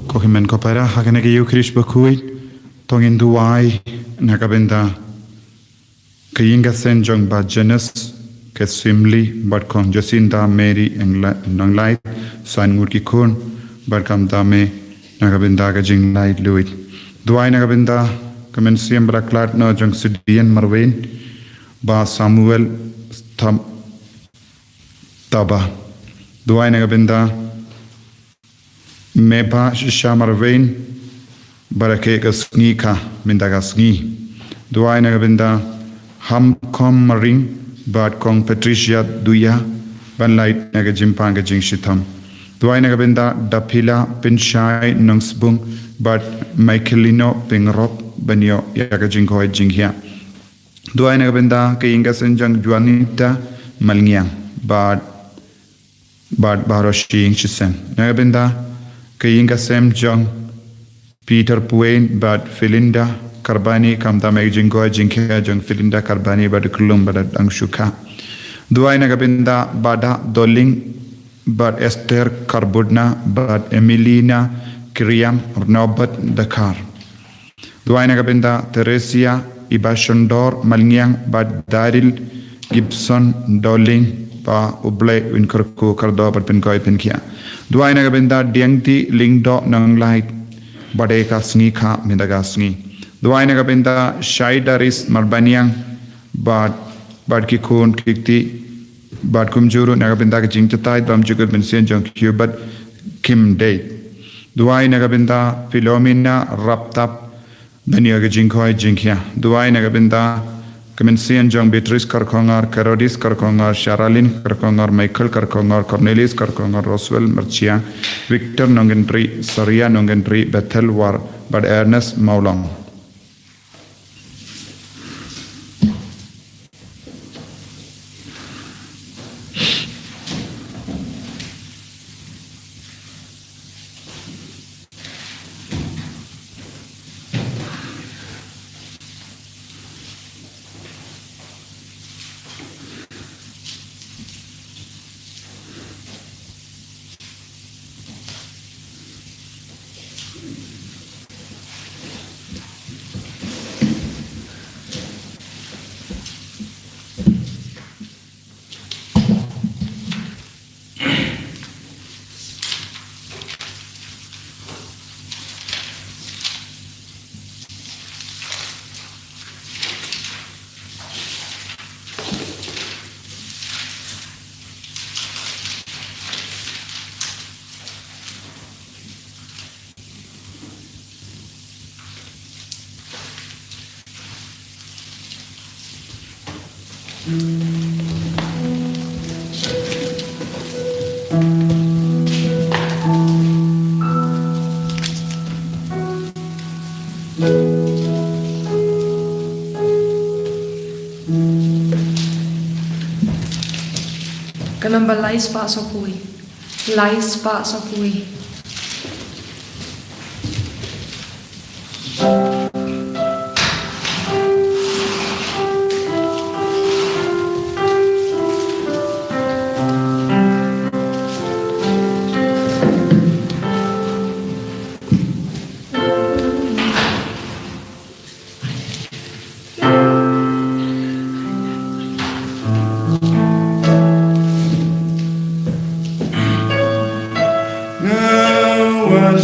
Kohimen kopera hakene ke yukrish bakui tongin duai nakabenda kayinga senjong ba jenes ke swimli but kon Jacinta Mary nang light san ngurki kon but kam dame nakabenda ka jing light luit duai nakabenda kamen siam braklat no jong sidian marwen ba Samuel tham taba duai nakabenda Meba Shamarvain Barake Gasni ka Mindagasni Duai Nagabinda Ham Kom Maring Bad Kong Patricia Duya Ban Light Nagajimpanga Jing Shitam Duai Nagabinda Dapila Pinshai Nungsbung Bad Michaelino Pingrop Banyo Yagajinko Jinghia Duai Nagabinda Kayinga Senjang Juanita Malngiang Bad Baroshing Chisen Nagabinda Kayinga Sem Jong Peter Puain Bad Philinda Karbani Kamta Megjingo Jinkea Jong Philinda Karbani Bad Kulum Bad Angshuka Duai Nagabinda Bada Doling Bad Esther Karbudna Bad Emilina Kiriam Nobat Dakar Duai Nagabinda Teresia Ibashondor Malngiang Bad Daril Gibson Doling Ba Uble Winkurku Kardo Bad Pinkoi Pinkia Duai Nagabinda Diangti Lingdo Nang Light Badeka Sngi Ka Mindagasni Duai Nagabinda Shaidaris Marbaniang Bad Kikun Kikti Bad Kumjuru Nagabinda Jingtatai Bamjugut Bensian Jong Cubat Kim Date Duai Nagabinda Philomena Raptap Benyaga Jinkoi Jinkia Duai Nagabinda Kemensian Jong Beatrice Karkongar, Carodis Karkongar, Sharalin Karkongar, Michael Karkongar, Cornelis Karkongar, Roswell Merchia, Victor Nongentri, Saria Nongentri, Bethel War, Bad Ernest Maulong. Kanamba lais pa sa kui. Lais pa sa kui.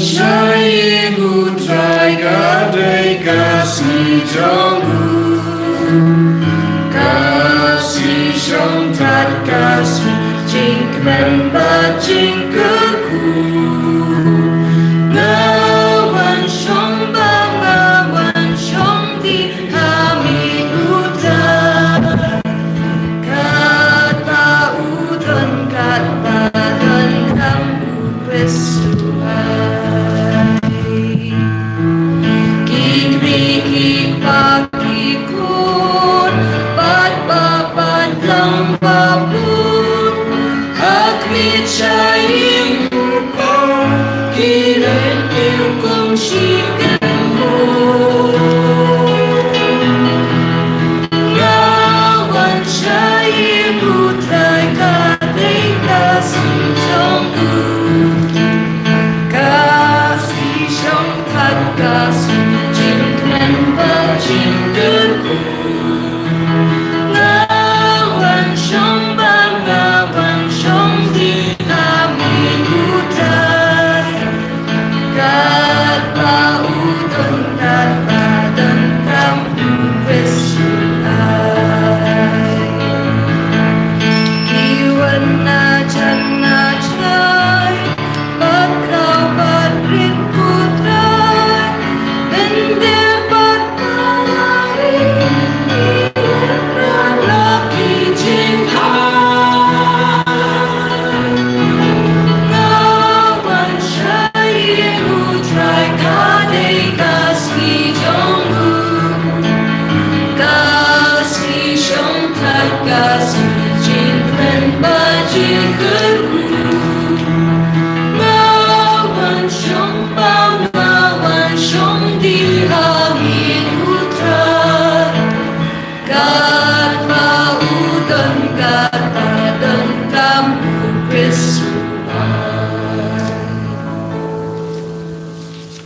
Shai Gutrai Gadai Kasi Jongu Kasi Shong Tat Kasi Jink Men Ba Jink Ku Ngawan Shong Ba Ngawan Shong Di Hami Gutrai Kata Udon Kata Dan Kamu Besuai Shine upon Kiran Ilkum Shikamu Yawan Shine Utrai Kadai Kasi Shongu Kasi Shong Tat Kasi Jinkman Ba Jinkaku Ngawan Shong Ba Ngawan Shong Di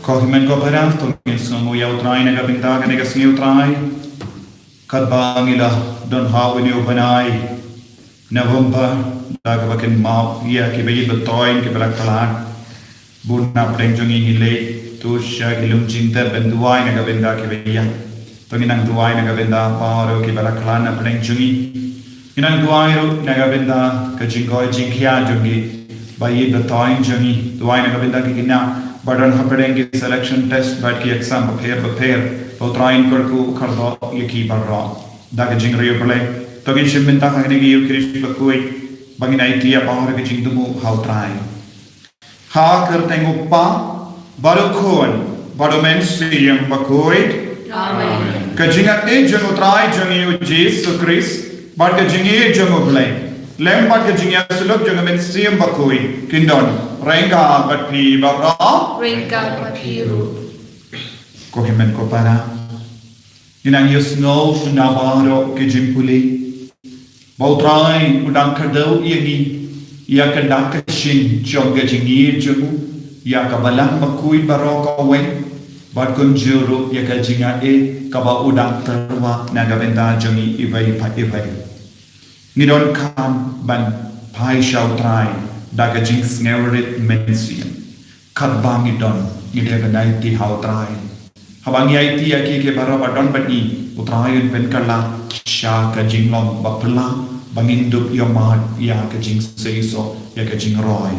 Kohimen ko parang tungin sungu yaw try na gabinta ka negas niyo try kadbang ila don hawin niyo banay November dagabakin mau iya kibayi betoin kibalak talan buna prengjongi hile tu sya ilum cinta benduai na gabinda kibaya tungin ang duai na gabinda paro kibalak talan na prengjongi inang duai ro na gabinda kajinggoy jingkya jongi bayi betoin jongi duai na gabinda kikina Badan hapedengi selection test bad ki exam prepare Pautrain karku kardo yaki barra daga jingriyo pale togin shiminta kagni gi yukrish bakui bangin aitia bahar ke jingdumu hautrai ha kartengu pa barukon badomen siyam bakui amen kajinga e jangu trai jangu Jesus Christ bad ke jingi jangu pale lem bad ke jinga sulok jangu men siyam bakui kindon Renga batpi barra Renga Papiru Kohimen ko para Inang yusno Nabaro Kijimpuli Bautrai Udang Kardau Yagi Yaka Shin Joga Jingir Jumu Yaka Balang Makui Baroko Wen Badkun Juru Yaka Jinga E Kaba Udang Terwa Nagavenda Jungi Ibai Pa Ibai Nidon Kam Ban Pai Shao Trai daga jinx ngerit mensium kadbangi don ide ganai ti hautrai habangi aiti aki ke baraba don bani utrayon pen kala sha ka jinglom bapla bangindup yomat ya ka jing seiso ya ka jing roy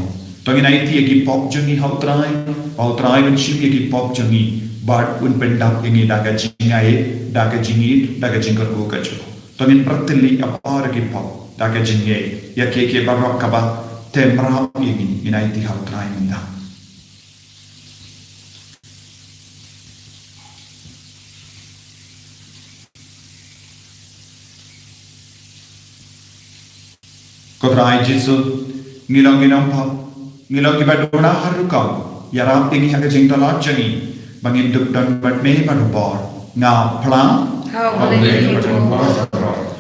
tongin aiti aki pop jungi hautrai ben shim aki pop jungi bad un pen dap ingi daga jingai daga jingit daga jingar ko kacho tongin pratili apar ki pop daga jingai ya ke barok kaba temra ini inaiti hautrai minda Kodrai Jesu ngilong pa ngilong ibadona harukau yarap tingi haga jingtalot jangi bangin duk don bat me manupor nga plang How boleh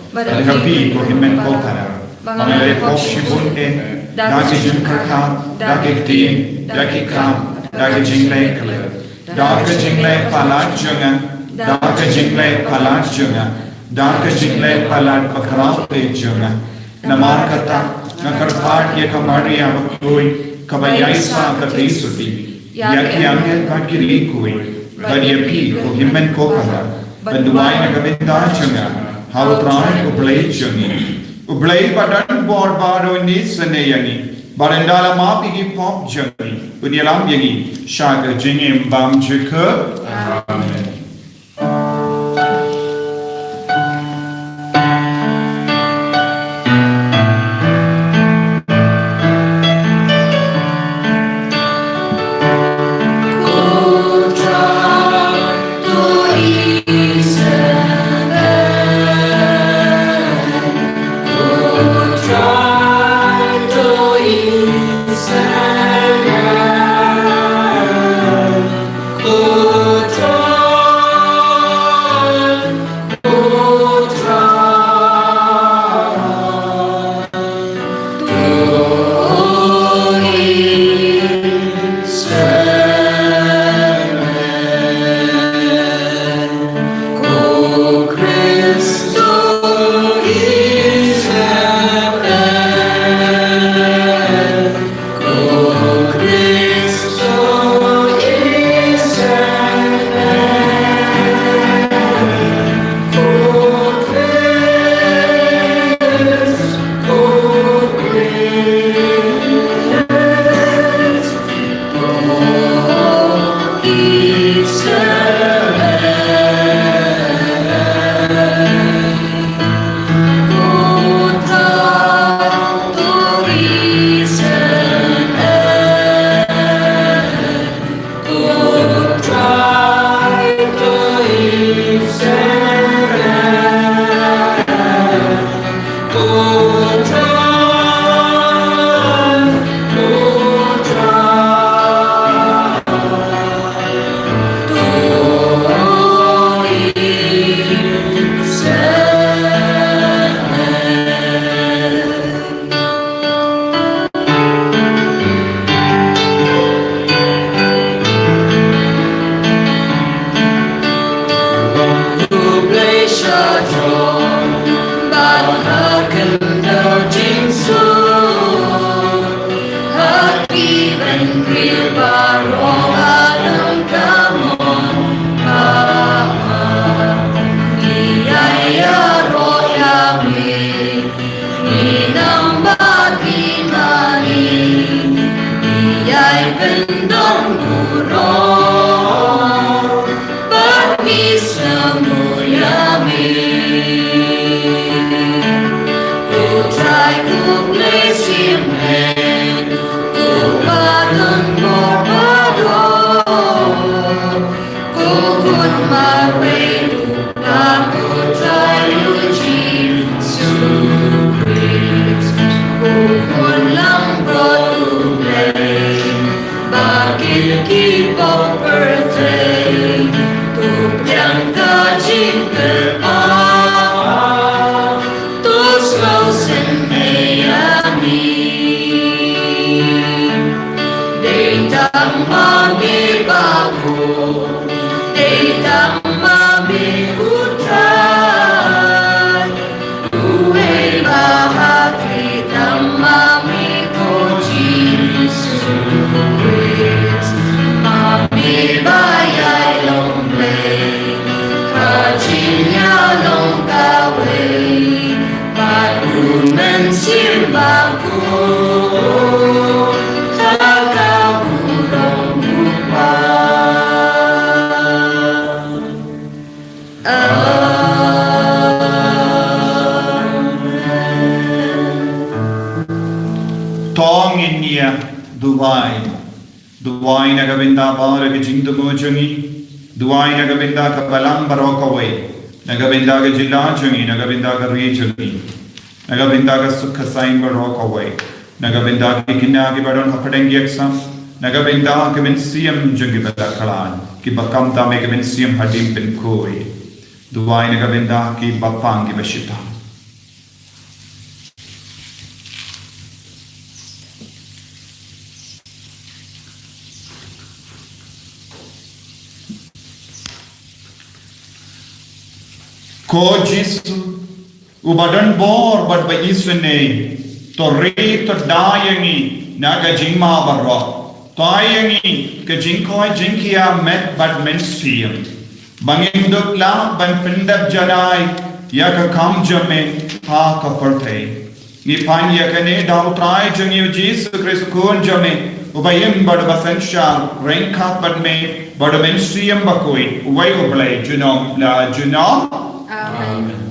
Bada happy ko himen ko tara bangale ko shibun dagi jingkarka dagi tin dagi kam dagi jingle dagi jingle palat junga dagi jingle palat junga dagi jingle palat pakrao pe junga namar kata nakarpat ye kamari abakui kabayai sa kati suti Yakianget bakiri kui, Badyapi ko himmen ko kala, Baduay na kabinda chunga, Halutran ublay chungi, Ublay badan bor baro ni sanayani, Barandala mapigi pop chungi, Unyalam yangi, Shaka jingim bam chika, Amen. Duwai na gabinda bara ke jingdu mojungi, Duwai na gabinda ka balang barokaway, na gabinda ka jilajungi, na gabinda ka rejungi, na gabinda ka sukhasain barokaway, na gabinda ki kinagi baron hapadeng yaksam, na gabinda ka minsiyam jungi badakalan, ki bakam tame ka minsiyam hadim bin koi, Duwai na gabinda ki bapang ki bashita. Ko Jesu ubadan bor bad ba Isune to re to dayangi naga jingma barro Payangi ke jingkoi jingkia met bad menstrium. Bangin dukla ban pendap janai ya ke kam jame ha ka pertei. Ni pan ya kene dau trai jangi Jesus Christ kun jame. Ubayim bad basensha rengkat bad me bad menstrium bakoi. Ubay ublay junom la junom. Amen.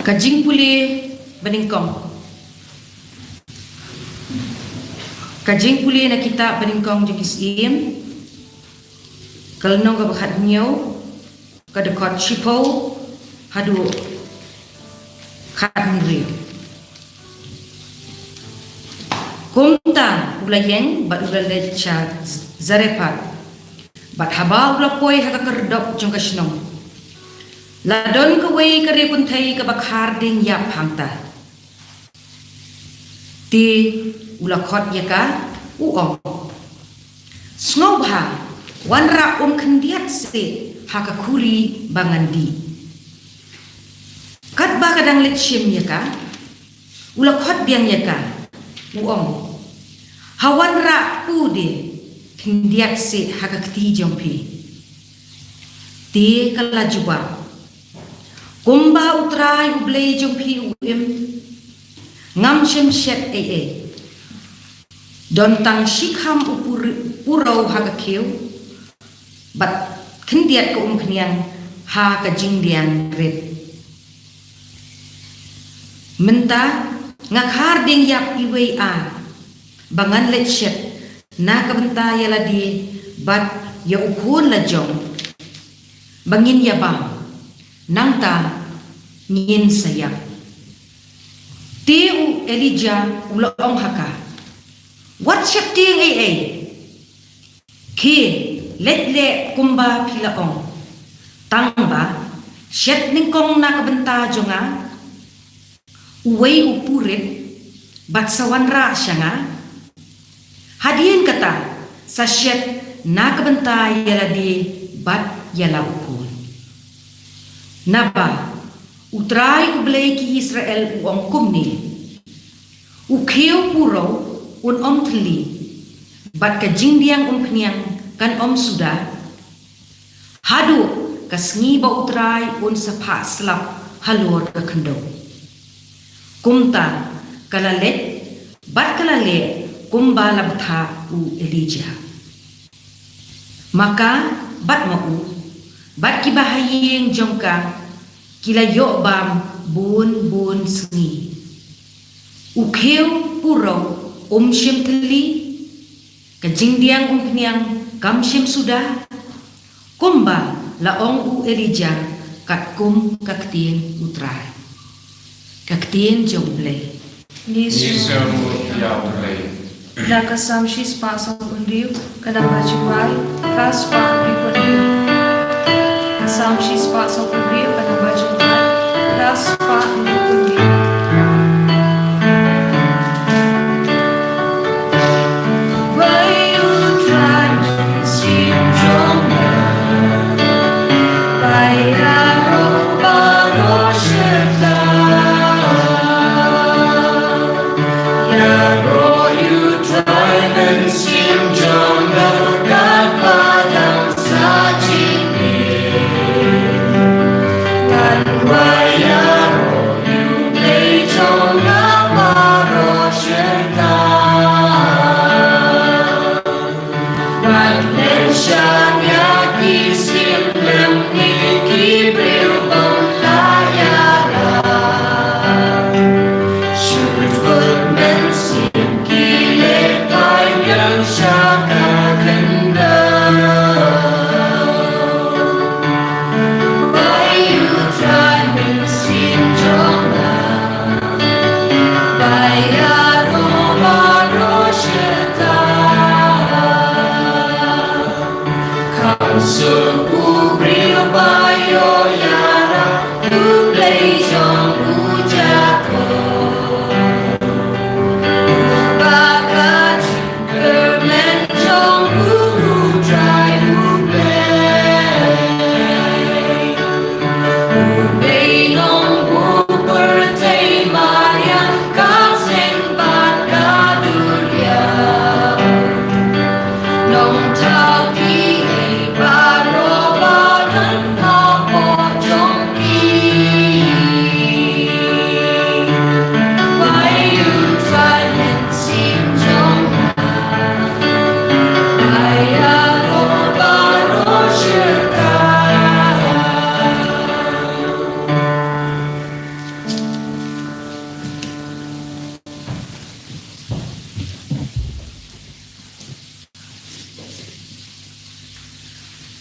Kajing puli beningkong. Kajing puli na kita beningkong jengis im. Kalnong ka bakat nyo. Kadekot shipo. Hadu. Kat nri. Kumta ulayeng bat ulalay cha zarepat. Bat haba ulapoi haka kerdok jeng kasnong. Ladon kawai kare kuntai ka bakhar ding yap hangta. Ti ulakot yaka uong. Snobha wanra kendiat se haka kuri bangandi. Kat ba kadang letshim yaka ulakot biang yaka uong. Hawanra ude kendiat se haka kti jompi. Ti kalajuba. Kumba utrai ublay jumpi uim ngam shem shet don tang shikham upurau haga keu bat kendiat ke kenian ha ka jingdian red menta ngakhar ding yap iwei a bangan let shet na ka benta yala di bat ya ukun la jong bangin ya bang nangta ngin sayang. Tiu Elijah ulong haka. What ship ting Ki let kumba pilaong. Tangba shet ningkong nakabenta jonga. Uway upurit bat sawanra siya nga. Hadiin kata sa shet nakabenta yala di bat yala upun. Naba, utrai ublay ki Israel uang kumni. Ukhiyo puro om teli. Bat ka jingdiang keniang kan sudah. Hadu kasngi ba utrai sapa slap halor ka kendo. Kumta kalalet bat kalalet kumba labtha Elijah. Maka bat mau bat kibahayeng jongka kilayo bam bun sengi. Ukhew puro shim teli kajingdiang keniang kam shim sudah kumba laong Elijah kat kum kaktien utrai. Kaktien jomble. Nisum nakasam shis pasang undiu kadang bajuai kas pa ripodio. Kasam shis pasang undiu kadang bajuai kas pa ripodio.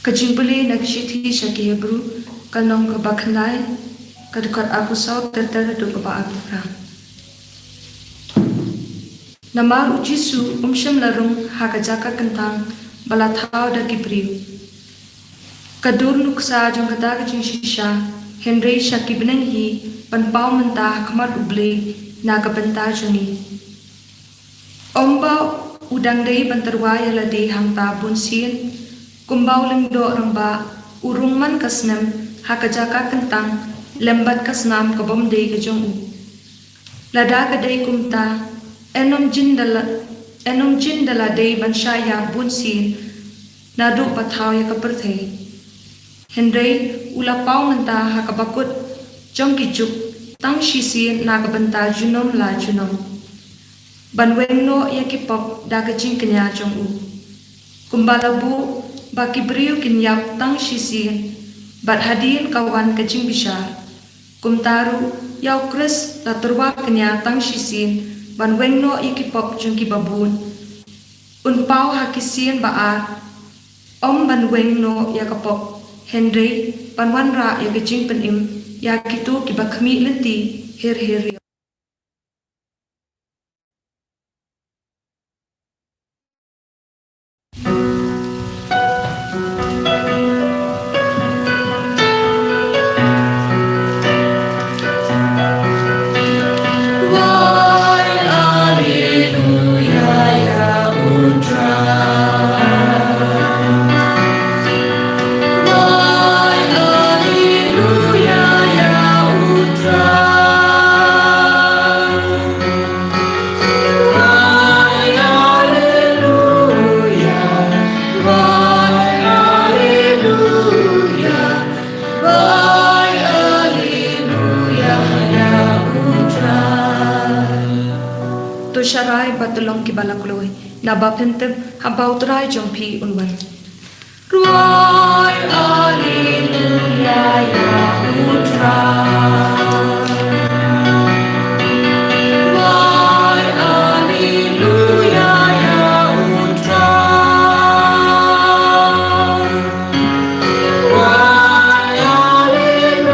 Kajimpuli nagshiti siya ki Hebrew kanong kabaknay kadukat aku saw tertera do kaba agura. Namaru Jisu umsyam larung hakajaka kentang balathaw da kibriu. Kadur nuksa jong kata kajing shisha Henry Shaki benenghi panpau mentah kamar uble naga bentar jongi. Omba udang dei banterwaya lade hang tabun sin kumbau lengdo ramba urung man kasnem hakajaka kentang lembat kasnam kabom dei kajong u. Lada kadei kumta enom jindala dei banshaya bun sin nadu pathaw ya kaperthei. Henry ulapau mentah hakabakut jong kijuk tang shisi nagabanta junom la junom. Banwengno yakipok dagajing kenya jong u. Kumbalabu baki beriu kinyap tang shisi bat hadin kawan kajing bishar. Kumtaru yau kres la turwa kenya tang shisi banwengno yakipok jong kibabun. Unpau hakisin baar om banwengno yakapok Henry panwanra ya kecing penim ya kitu kibakmi lenti her. Sharai batulong kibalakloy nabapenteb habauturay jompi unwan. Ruay Alleluia Yahutra. Ruay Alleluia Yahutra. Ruay Alleluia.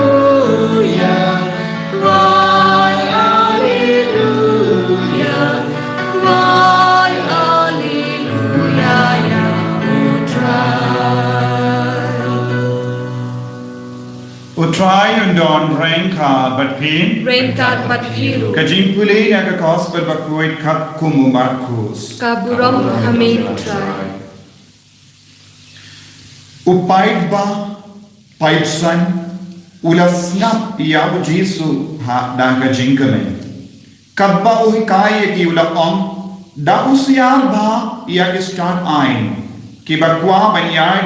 Ruay Alleluia. Ruay Alleluia Yahutra. Utray undon rainka but pain. Rainkat mathiru Kajimpuli naga gospel bakuit kat kumu Markus. kaburom hamid try. Upait ba paitsan ulasnap iyaw Jesu ha naga jingkame. Kabba uhikai ki ulapom da usiar ba iya start ain ki bakwa banyai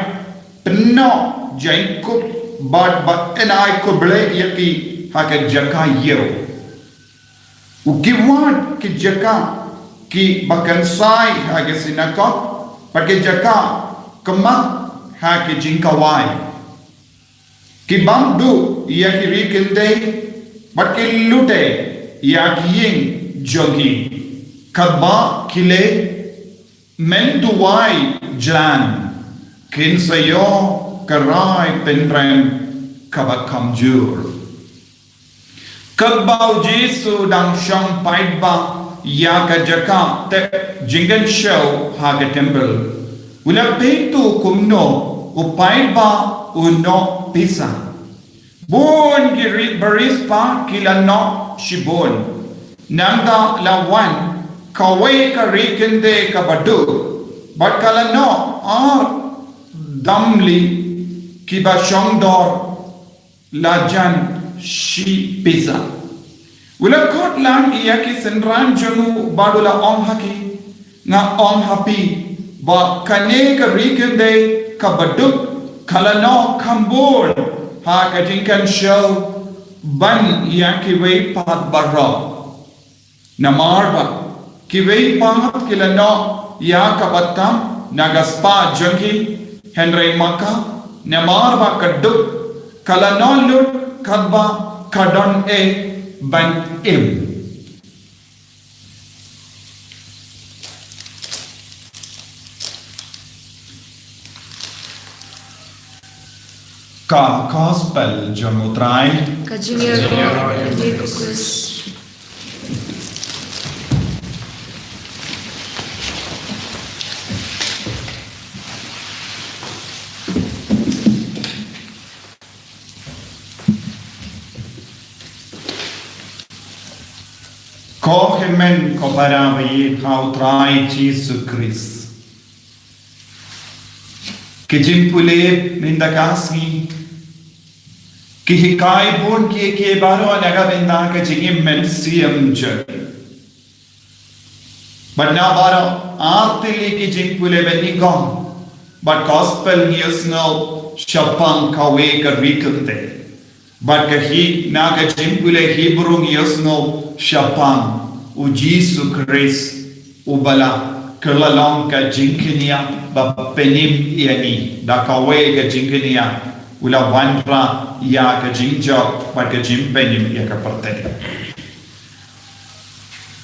tno Jacob but enai ko ble yaki haka jaka yeo ukiwan ki jaka ki bakansai haka sinakot pake jaka kemak haka jingkawai ki bamdu yaki rikinde but ki lute yaki ying jogi kaba kile mentuwai jan kinsayo karai penrem kabat kamjur. Kabau Jesu dang syang pait ba ya ka jaka te jingan show haga temple. Wala petu kumno upait ba uno pisa. Bon giri baris pa kila no shibon. Nangda lawan kawai ka rikende kabadu. But kala no damli kiba shongdor lajan shi pizza. Wala kot lang iya ki senran jonu badula om haki nga om happy ba kane ka rikende ka baduk kala no kambol ha ka jinkan show ban iya ki wei pat barra namar ba ki wei pat kila no ya ka batam nagaspa jangi Henry Maka Namar ba kaduk kala non lut kadba kadon ban im. Ka gospel jong utrai. Kajingyaro Kukus. Ko hemen ko parawi kau trai Jesus Christ. Kijimpule nindakasi. Kihikai bun ki baro naga benda ka jingim men siam jag. But now baro artili kijimpule benigong. But gospel news no shapang kawe ka rikante. But kahi naga jimpule Hebrew news no shapang u Jesus Christ ubala kelalong ka jingkinia ba penim yani da kawe ka jingkinia ula wanra ya ka jingjo ba ka jimpenim ya ka parte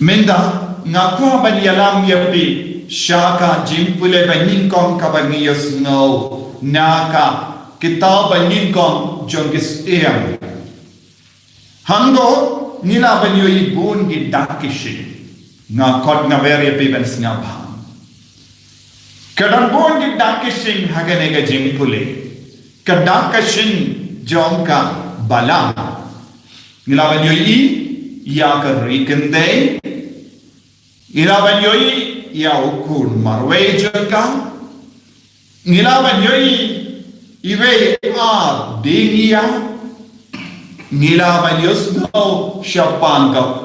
menda ngakwa ban yalam yapi shaka jimpule banin kong ka bangiyas no naka kita banin kong jongis iam hango nila banyo ibun gi dakishi nga kod nga veri pibens nga bham kadang bun gi dakishi hagane ga jimpule kadakashin jongka balam nila banyo ya ka rikende nila banyo ya ukun marwe jongka nila banyo iwe a dingia Nilaban no siapang ka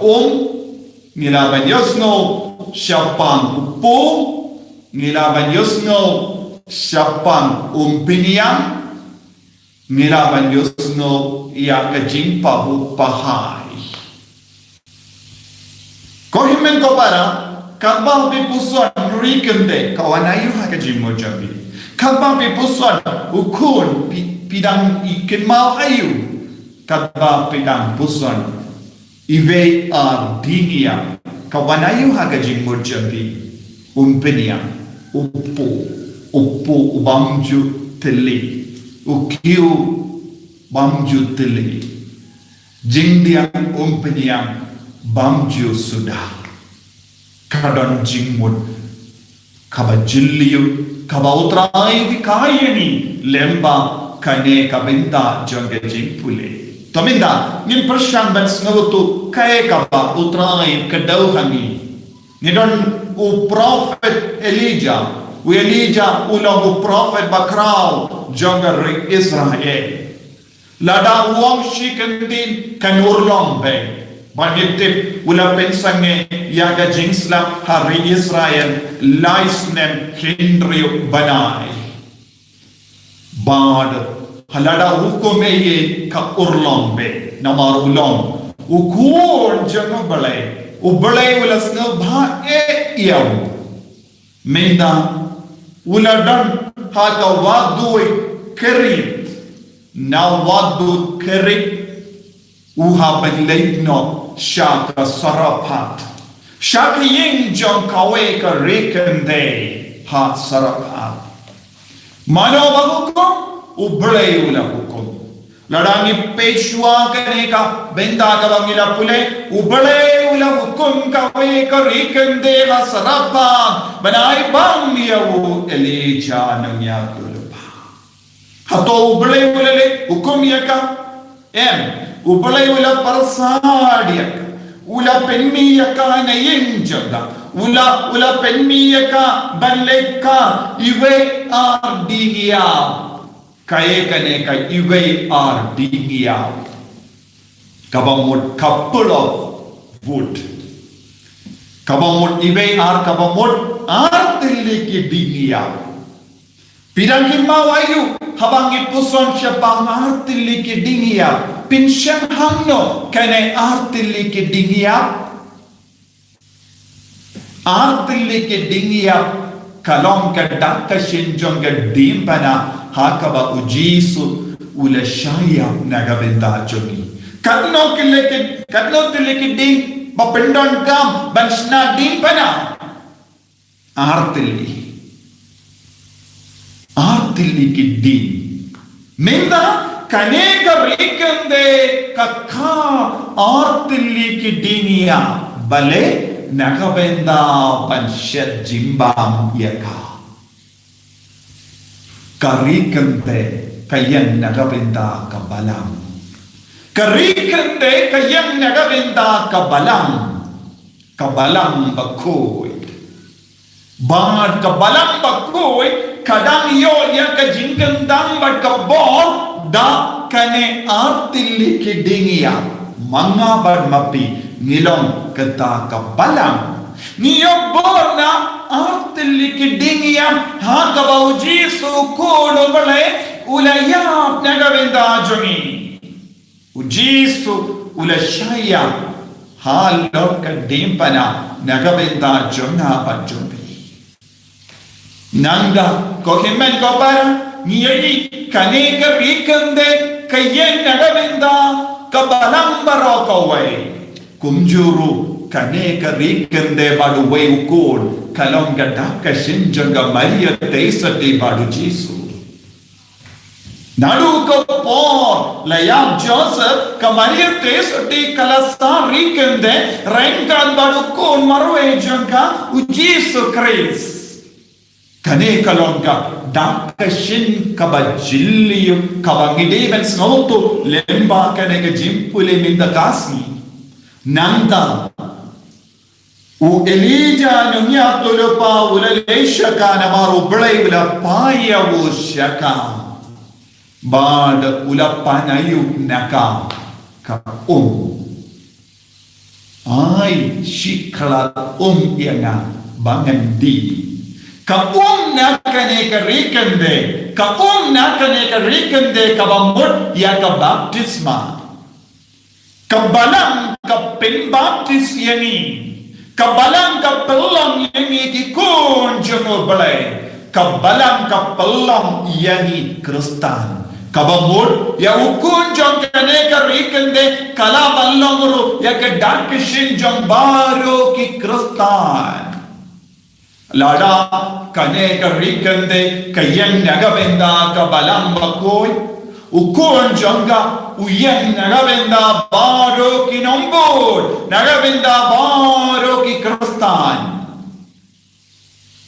nilaban no siapang upo, nilaban no siapang piniang, nilaban no iya ka jingpa pahay. Kohimen ko para kabang pipuson rikende kawanayo ha ka jingmo jabi. Kabang pipuson ukun pidang ikin mau ayu. Kadba pidang puson ive dingia kawanayo hagajing murjabi umpenia upu ubamju teli ukiu bamju teli jingdiang umpenia bamju sudah kadon jingmud kabajilliyu kabautrai vikayani lemba kane kabinta jonge jingpule Tominda, nin persyang ban sengutu kaya kaba utrai kedau hangi. Nidon u prophet Elijah, u Elijah ulang u prophet bakrau jonga ri Israel. Lada uang shikendin kan urlong be. Banitip ula pensange yaga jingsla hari Israel laisnem hindri banai. Bad halada hukum ye ka urlong be namar ulong ukur jangan balai ubalai ulas na bha yam menda uladan hata wadu kerit na wadu kerit uha balai no shaka sarapat shaka ying jong kawe ka rekende ha sarapat mano bagukum ublay ula hukum ladangi peshwa kane ka benda ka bangila pule ublay ula hukum ka we ka rikende ka sarapa banai bang yawu Elijah nang yagulpa hato ublay ula le hukum yaka ublay ula parsadiyak ula penmi yaka na yinjaga ula penmi yaka banleka iwe ardigia Kaya kane ka iwe dingia kabamut couple of wood kabamut iwe kabamut tiliki dingia pidangin mawayu habang ipuson siya pang tiliki dingia pinsyan hangno kane tiliki dingia tiliki dingia kalong kada kasinjong gadimpana hakaba ujisu ula shaya nagabenta jogi katno tileke ding bapendon kam bansna ding pana artili ki ding menda kaneka rikande kakha artilli ki dinia bale nagabenda panshat jimbam yaka karikande kayan nagabenda kabalam karikande kayan nagabenda kabalam bakoy bad kabalam bakoy kadang yo ya ka jingkandang bad kabor da kane artilli ki dingia manga bad mapi nilong kata kabalam niyo borna artilli ki dingia ha kabau jisu kodo bale ulaya nagavenda jongi ujisu ulashaya halo ka dimpana nagavenda jonga bajumbi nanga kohimen kopara niyi kaneka rikande kayen nagavenda kabalam barokawai kumjuru kaneka rikande badu way ukod kalonga daka shinjanga maria teisati badu jisu nadu ko por layab joseph ka maria teisati kalasa rikande rengan badu kon marwe janga ujisu kris kane kalonga daka shin kabajilliyu kabangide ben snoto lemba kanega jimpule minda kasmi nanda u elija nunya tolopa ulaleisha kana maru blai ula paya u shaka bad ula panayu naka ka ai shikala yanga bangandi ka nakane ka rikande ka nakane ka rikande ka bamut ya ka baptisma kabalang ka penbaptis yani kabalang ka pelang yani ki kunjung balai kabalang ka pelang yani kristan kabamur ya ukunjung kane ka rikande kala ballongru ya ka dakishin jong baro ki kristan lada kane ka rikande kayen nagabenda kabalang bakoy ukon janga uyen nagabenda baro ki nombor nagabenda baro ki kristan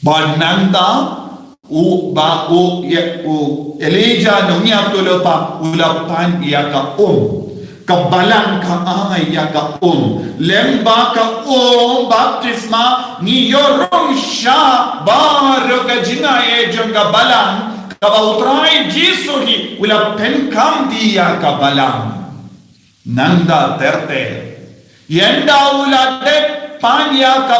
bananda u elija nunya tolopa ulapan ya ka kabalang ka ay ya ka lemba ka baptisma ni yorong sha baro ka jinaye janga balang kabautrai jisu hi ula penkam dia kabalang nanda terte yenda ula de panya ka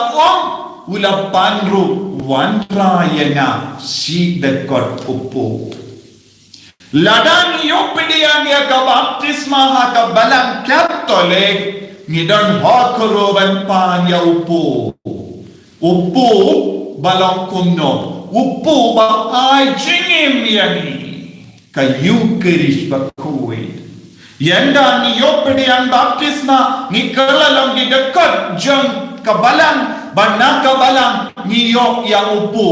ula panru wanra yena si de kot upo ladang yopidiang ya ka baptisma ha kabalang catholic ngidon hokoroban panya upo balong kumno upo ba ay jingim yani ka Eucharist bakuwi yenda ni yopedi ang baptisma ni kalalong di dekat jeng kabalang bana kabalang ni yok ya upo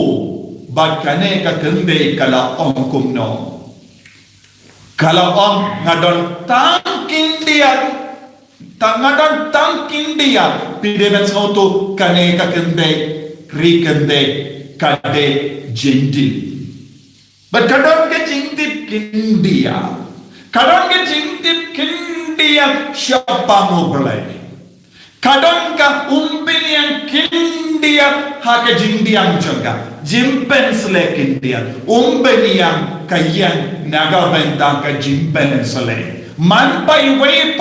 bagkane ka kende kala kumno kala ngadon tangkin dia pidemen sauto kane ka kende rikende kade gentil but kadang ke jingtip kindia siapa mo belai kadang ka umpinian kindia ha ke jingdiang jaga jimpens le kindia umpinian kayan naga benda ka jimpens le man pai way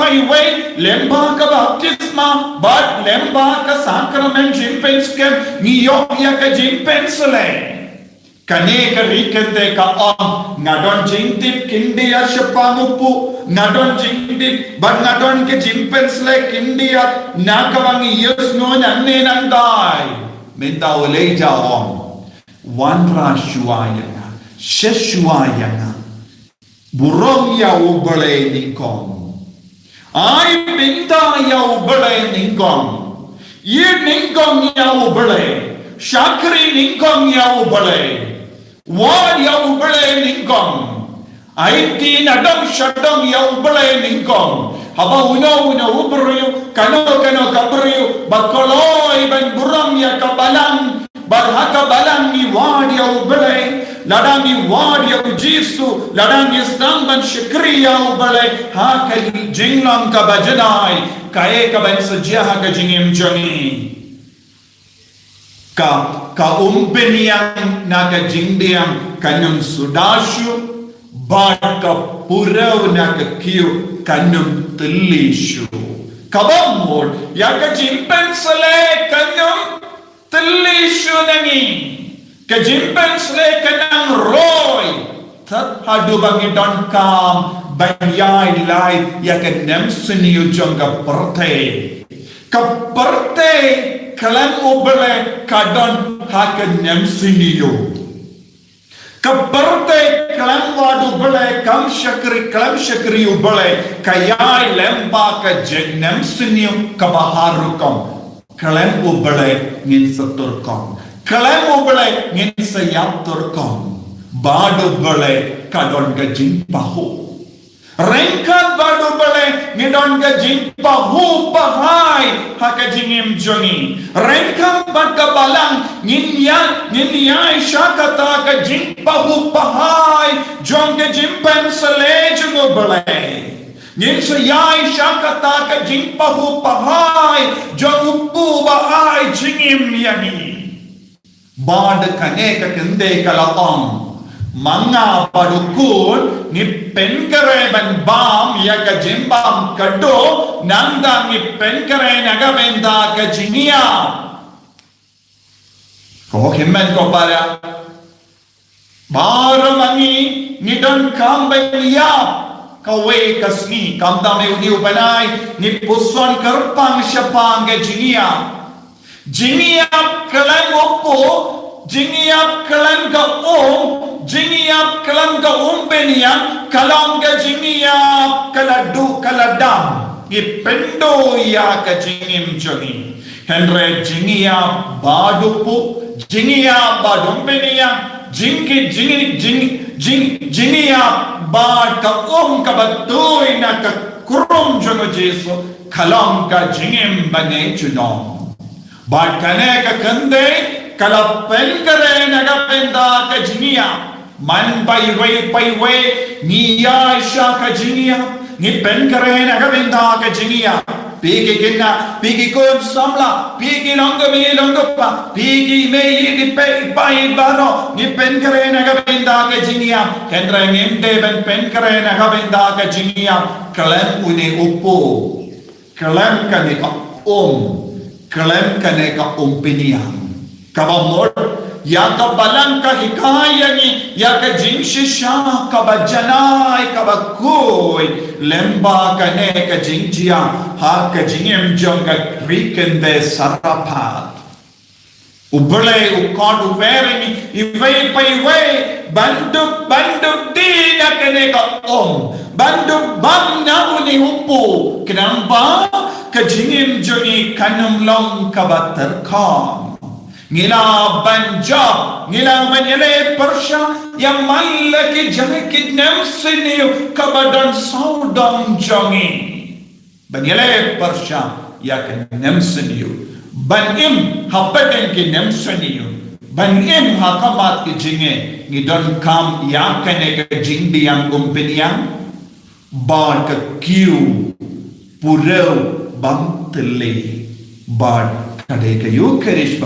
lemba ka baptisma but lemba ka sacrament jimpens ke niyok ya ka jimpens le kane ka rikende ka ngadon jingtip kindia shapamupu ngadon jingtip but ngadon ke jimpens le kindia nakawangi yusno nanne nandai minta oleja wanra shuaya sheshuaya burong ya ubale ningkong ay minta ya ubale ningkong ye ningkong ya ubale shakri ningkong ya ubale Wal ya ubale ningkong Aiti nadang syadang ya ubalay ningkong. Haba una ubriyo, kano kabriyo, bakoloy ban buram ya kabalang, barhaka balang ni wad ya ubalay, ladang ni wad ya ujisu, ladang isdang ban syakri ya ubalay, hakali jinglang kabajanay, kae kaban sajaha ka jingim jangi. Ka umpeniang naga jingdiang kanum sudasyu, Baka puraw na kakiyo kanum telisyo. Kabamod, yaga jimpen sale kanum telisyo nangi. Kajimpen sale kanang roy. Tat hadu bangi don kam banyay lay yaga nemsiniyo jong kaparte. Kaparte kalang ubale kadon haka nemsiniyo. Kaparte kalam wadu bale kalam syakri ubale kayai lemba ka jengnem siniu kabaharukam kalam ubale ngin saturkam kalam ubale ngin sayaturkam badu bale kadon ka jimpahu rengkat badu bale ngidon ka jimpahu pahai haka jingim jongi rengkat bad ka balang ngin yai syakata ka jimpahu pahai jong ka jimpen sale jungo bale ngin sayai syakata ka jimpahu pahai jong upu bahai jingim yani bad kane ka kende kalaong Manga padukun ni penkare ban bam ya ka jimbam kado nanda ni penkare naga benda ka jinia. Kau himmet ko para baramangi ni don kambelia kawe kasni kamda me udi upanai ni puswan karpang syapang ka jinia. Jinia kalang opo jinia kalang ka Jingiap kalang ka umpeniang kalang ka jingiap kaladu kaladam ipendo ya ka jingim jongi henre jingiap badupu jingiap badumpeniang jingiap bad ka kabatoy na ka kurum jongo jesu kalang ka jingim bane junong bad kane ka kande kalapen kare naga penda ka jingiap Man pai wei ni ya sha ka jinia ni pen kare na ka benda ka jinia pigi kinna pigi kon samla pigi longo pa pigi me di pe pai baro ni pen kare na ka benda ka jinia kendra ngimde ben pen kare na ka benda ka jinia kalam une upo kalam ka ne ka kalam ka ne ka piniang kabamor ya ka balang ka hikayani ya ka jingshisha ka bajanay ka bakoy lemba ka ne ka jingjia ha ka jingem jong ka krikende sarapat ubale ukod uvereni iway payway banduk di na ka ne ka banduk bam na uni upo kinamba ka jingem jongi kanum long ka baterkam Ngila banjab, ngila manyale persya yang malaki jangkit nemsiniu kabadan saudang jangi. Banyale persya yang nemsiniu. Banim hapaden ki nemsiniu. Banim hakamat ki jinge ngidon kam yang kene ke jingdi yang kumpiniang ban ke kiu purau bantele ban Kadai kayu kerish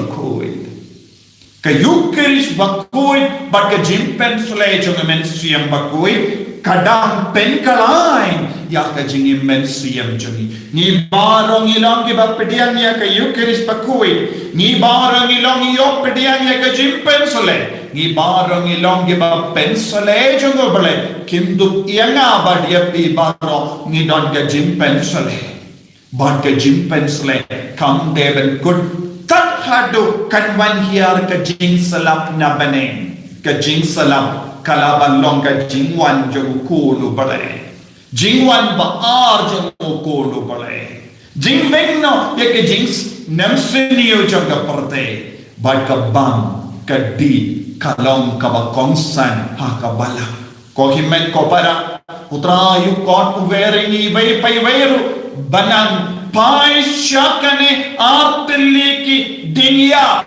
bakoi bat ka jimpen sulai jong men siam bakoi kadang pen kalai ya ka jing men siam jongi ni barong ilong ki bak pediang ya kayu kerish bakoi ni barong ilong yo pediang ya ka jimpen sulai ni barong ilong ki bak pen sulai jong bale kindu ianga badia pi baro ni don ka jimpen sulai Bad ka jimpen sle kam deven good tat hadu kan wan hiar ka jing salap na bane ka jing salap kalaban long ka jingwan jogu kulu bale jingwan baar jogu kulu bale jing vengno ya ka jing namsiniyo joga perte bad ka bang ka di kalong ka bakongsan ha ka bala Ko himen ko para putra yu kon uveringi vai pai vairu banang pai syakane artilliki dinia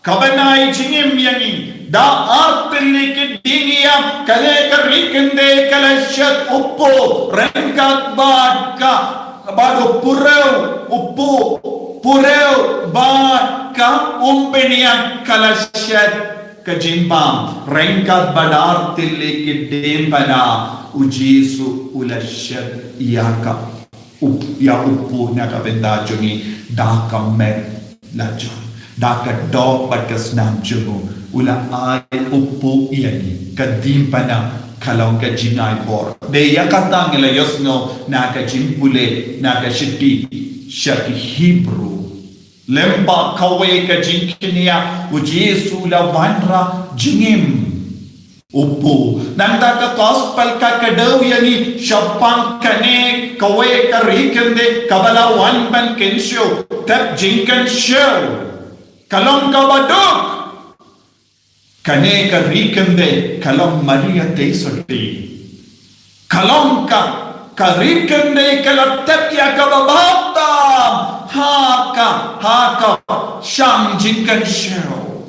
kabanai jingim yangi da artilliki dinia kale karikende kalashat uppo rengkat badka bado pureu uppo pureu badka umpenian kalashat kajimbam rengkat badar tiliki dempana ujisu ulashat yaka ya upu naka benda jongi daka men lajo daka dog bakas nam jongo ula ay upu yani kadimpana kalau kajingai bor de yakata ngela yosno naka jimpule naka shiti shaki Hebrew lemba kawe ka jinkinia ujesu la vanra jingim upu nanda ka gospel ka kadaw yani shapang kane kawe ka rikende kabala wan ban kensyo tap jinkan show kalong ka baduk kane ka rikende kalong Maria teisoti kalong ka rikende kalatap ya ka babatam haka sham jinkan show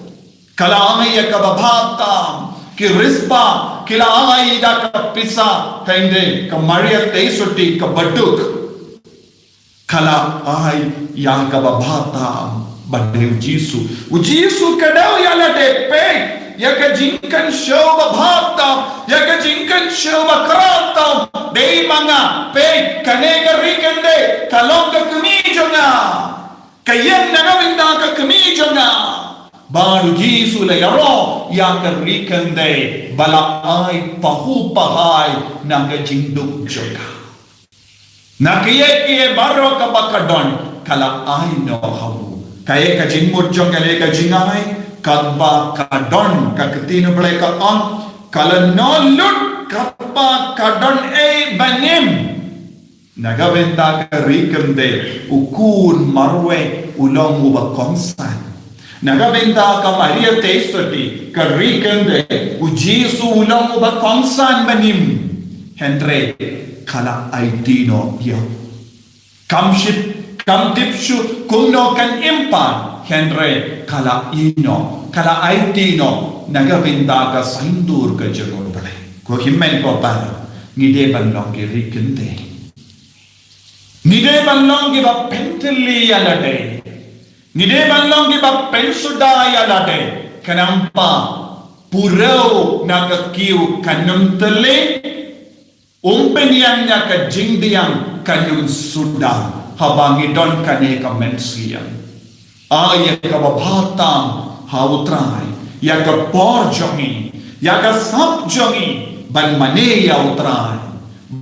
kalai ya kababatam ki rispa kilai da ka pisa hende ka Maria teisoti ka baduk kala ai ya kababatam bade ujisu kadau ya la de pe ya ka jinkan show babatam ya ka jinkan show bakratam dei manga pe kane ka rikende kalong ka kumijonga kayang nagawinda ka kumijonga baru Yesu la yaro ya ka rikende bala ay pahupahay naga jinduk joka nakiye baro ka bakadon kala ay no hawu kaye ka jinmut jonga le ka jingai kabba kadon ka ketino ble ka on kala no lut kappa kadon e banim nagabenta ka rikende ukun marwe ulong uba konsan nagabenta ka Maria teisoti ka rikende ujisu ulong uba konsan banim hendre kala aitino yo kamship kamtipshu kumno kan impan hendre kala ino kala aitino nagabenta ka sindur ka jero bale ko himmen ko para ngide banlong ki rikende ngide banlong ki ba penteli alade ngide banlong ki ba pensuda alade kanampa purau nagakiu kanum tele umpenian ka jingdiang kanum suda habangi don kane ka mensian ay ka babatam hautrai ya ka porjongi ya ka sapjongi ban mane ya utrai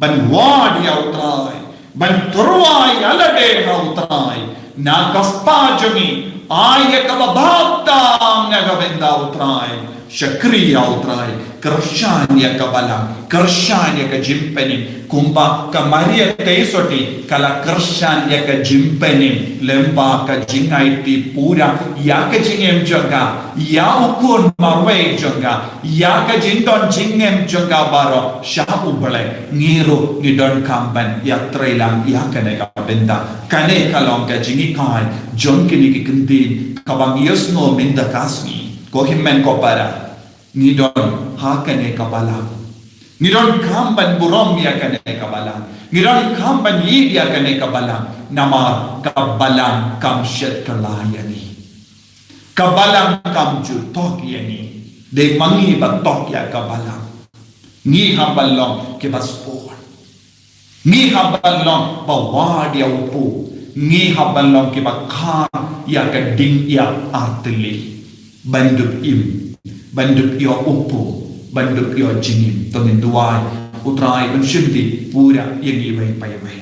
ban wad ya utrai ban turwai alade ya utrai na kaspajongi ay ka babatam na gabenda utrai Syakri ya utrai kershan ya kabalang kershan ya ka jimpenim kumpa ka Maria teisoti kala kershan ya ka jimpenim lemba ka jingai ti pura ya ka jingem jaga ya ukun marwe jaga ya ka jinton jingem jaga baro sya ubale ngiro ni don kamban ya trailang ya kane ka benda kane kalong ka jingi kai jon kini ki kendin kabang yosno minda kasni ko himmen ko para ngidon hakane kabala ngidon kamban burom ya kane kabala ngidon kamban yid ya kane kabala namar kabalang kamshet kalayani kabalang kamju tok yani de mangi batok ya kabalang ni habalong ke baspor ni habalong bawad ya upu ni habalong ke bakhan ya kading ya artili banduk banduk yo upu banduk yo jingim tongin duai utrai benshimti pura yengi bai pai bai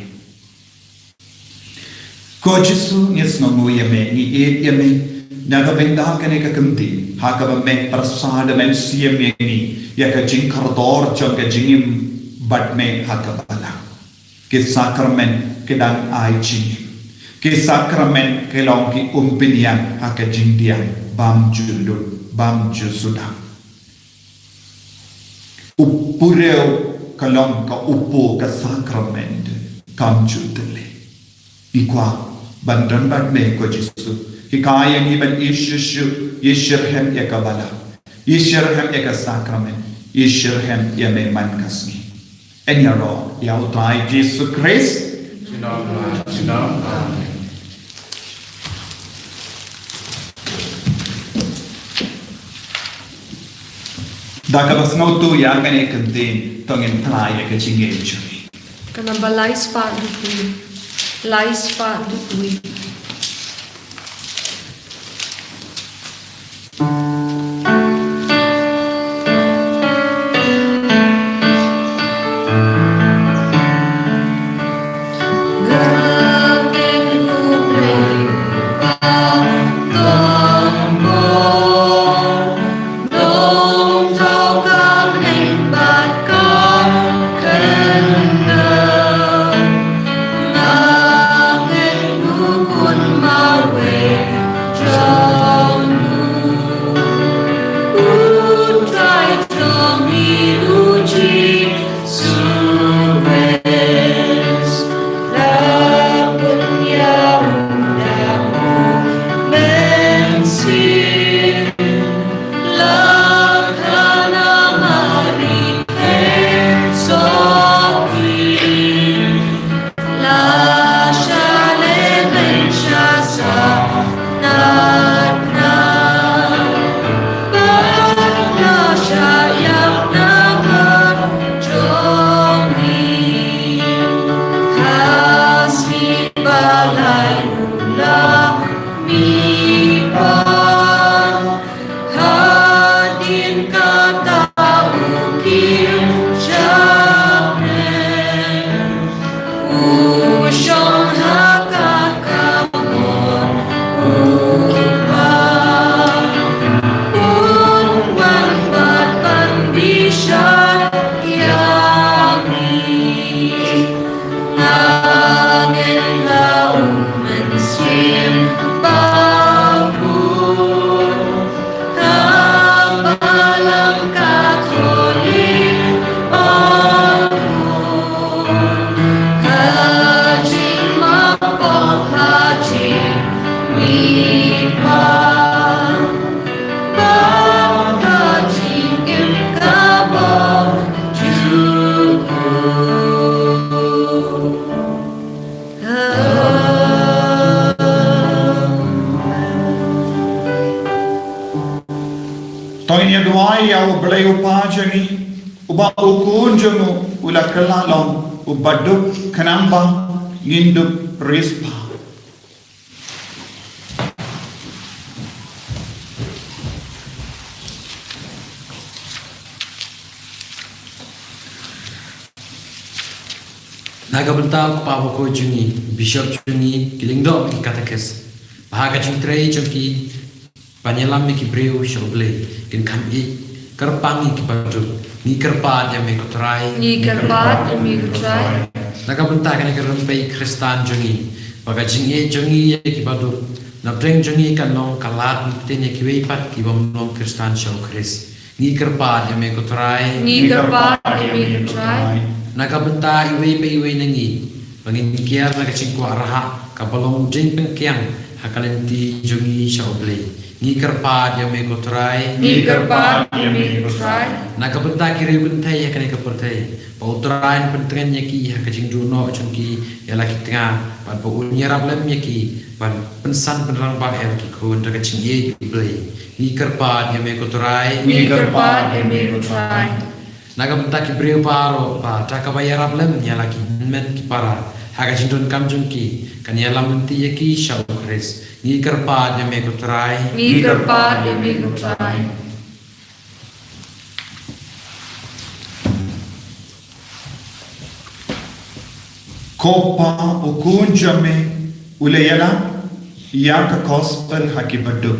ko jisu nyesno mo yeme ni yeme naga benda kane ka kamti hakaba me prasad men siem ni ya ka jingkar dor jong ka jingim bat me hakabala ke sakramen ke dan ai jingim ke sakramen ke long ki umpinian haka jingdian bam julud bam jusuda Upureu kalom ka upo ka sakrament kam jutele. Ikwa bandan bad me ko Jesu. Hikaya ni ban ishishu yishirhem ya kabala. Yishirhem ya ka sakrament. Yishirhem ya me man kasni. Enyaro ya utai Jesu Christ. Amen. Dakabas ngau tu ya kan ekendin tongin trai ya kecingin curi. Kanamba lais pa dukui. Lais pa dukui. Toinya duai ya ublay upajani uba ukunjungu ulakalalong ubaduk kanamba nginduk rispa. Nagabenta Papa ko jungi Bishop jungi kilingdo ki katekes bahaga jungtrei jungi panyalam ki breu shoble kin kam I kerpangi ki baju ni kerpa ya me kotrai Ni kerpat mi kutrai. nagabenta kan kerempai Kristan jungi baga jungi ya ki baju nabreng jungi kan nong kalat tenya ki weipat ki bom nong Kristan show Kris ni kerpa ya me kotrai Ni kerpat mi kutrai. Nakabenta iwe pe iwe nangi bangin kiar na kacingko araha kabalong jeng pengkiang hakalenti jungi shauble ni kerpa dia me kotrai Ni kerpat mi kutrai. nakabenta kiri bentai ya kane kapertai pautrain pentren yaki hakajing juno chungki ya laki tengah pan po unyarap lem yaki pan pensan penerang ba er ki ko ndaka cingye ible ni kerpa dia me kotrai Ni kerpat mi kutrai. Nagabenta ki breu paro pa taka bayarap lem ya laki men ki para haga jindon kam jungki kan ya lamenti yaki shau Kris ni kerpa de me kutrai Ni kerpat mi kutrai. Kopa ukunjame ulayala ya ka gospel hakibadu.